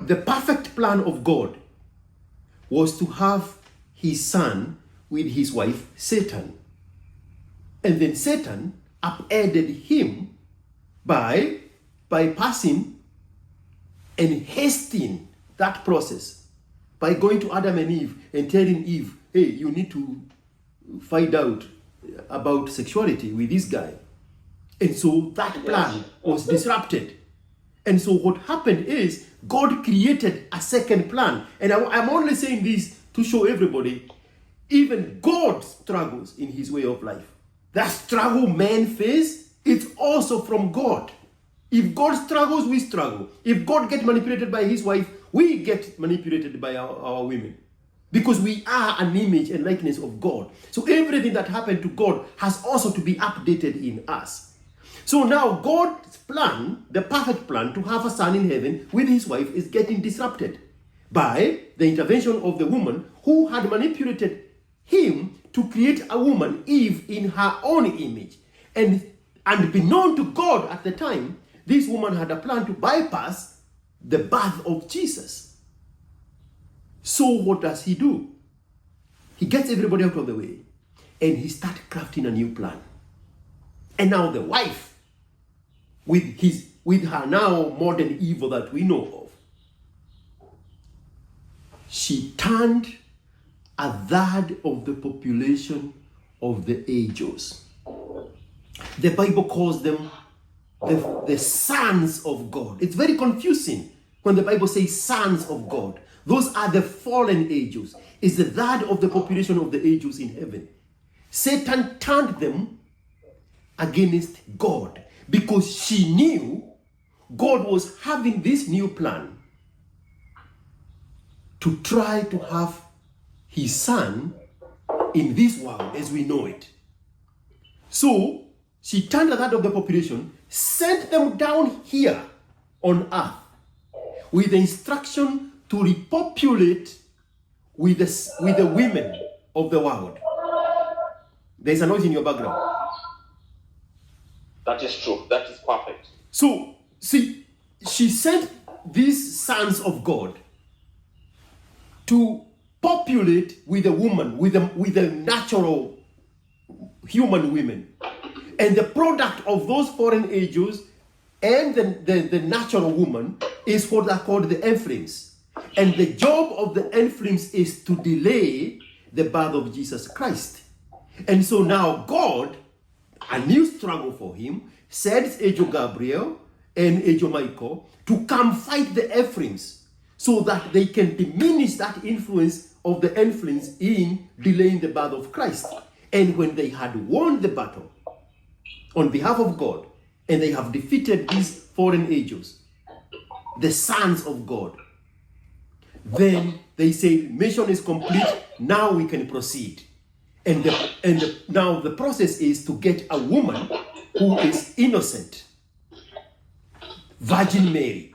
the perfect plan of God was to have his son with his wife Satan. And then Satan upended him by bypassing and hastening that process by going to Adam and Eve and telling Eve, hey, you need to find out about sexuality with this guy. And so that plan was disrupted. And so what happened is God created a second plan. And I'm only saying this to show everybody, even God struggles in his way of life. That struggle men face, it's also from God. If God struggles, we struggle. If God gets manipulated by his wife, we get manipulated by our women. Because we are an image and likeness of God. So everything that happened to God has also to be updated in us. So now God's plan, the perfect plan to have a son in heaven with his wife, is getting disrupted by the intervention of the woman who had manipulated him to create a woman, Eve, in her own image. And beknown to God at the time, this woman had a plan to bypass the birth of Jesus. So what does he do? He gets everybody out of the way and he starts crafting a new plan. And now the wife, with her now modern evil that we know of, she turned a third of the population of the angels. The Bible calls them the sons of God. It's very confusing when the Bible says sons of God. Those are the fallen angels. It's the third of the population of the angels in heaven. Satan turned them against God because she knew God was having this new plan to try to have his son in this world as we know it. So she turned a third of the population, sent them down here on earth with the instruction to repopulate with the women of the world. There's a noise in your background. That is true. That is perfect. So, see, she sent these sons of God to populate with a woman, with the natural human women. And the product of those foreign angels and the natural woman is what are called the Ephraimims. And the job of the Ephraimims is to delay the birth of Jesus Christ. And so now God, a new struggle for him, sends Angel Gabriel and Angel Michael to come fight the Ephraimims so that they can diminish that influence of the Ephraimims in delaying the birth of Christ. And when they had won the battle on behalf of God, and they have defeated these foreign angels, the sons of God, then they say, mission is complete, now we can proceed. And now the process is to get a woman who is innocent, Virgin Mary.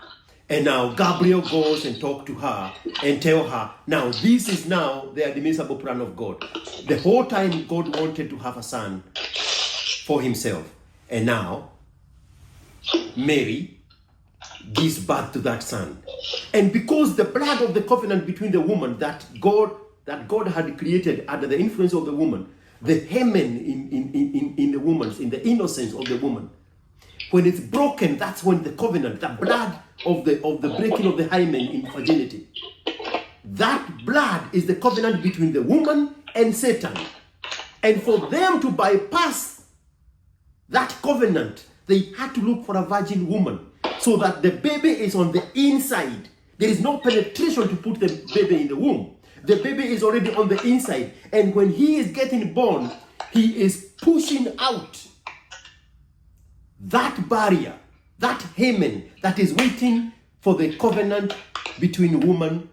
And now Gabriel goes and talks to her and tell her, now this is now the admissible plan of God. The whole time God wanted to have a son for himself. And now Mary gives birth to that son. And because the blood of the covenant between the woman that God had created under the influence of the woman, the hymen in the woman, in the innocence of the woman, when it's broken, that's when the covenant, the blood of the breaking of the hymen in virginity, that blood is the covenant between the woman and Satan. And for them to bypass that covenant, they had to look for a virgin woman so that the baby is on the inside. There is no penetration to put the baby in the womb. The baby is already on the inside. And when he is getting born, he is pushing out that barrier, that hymen that is waiting for the covenant between woman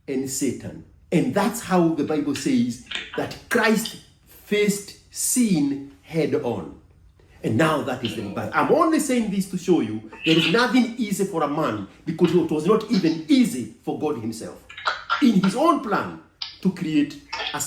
and Satan. And that's how the Bible says that Christ faced sin head on. And now that is the Bible. I'm only saying this to show you there is nothing easy for a man, because it was not even easy for God himself in his own plan to create a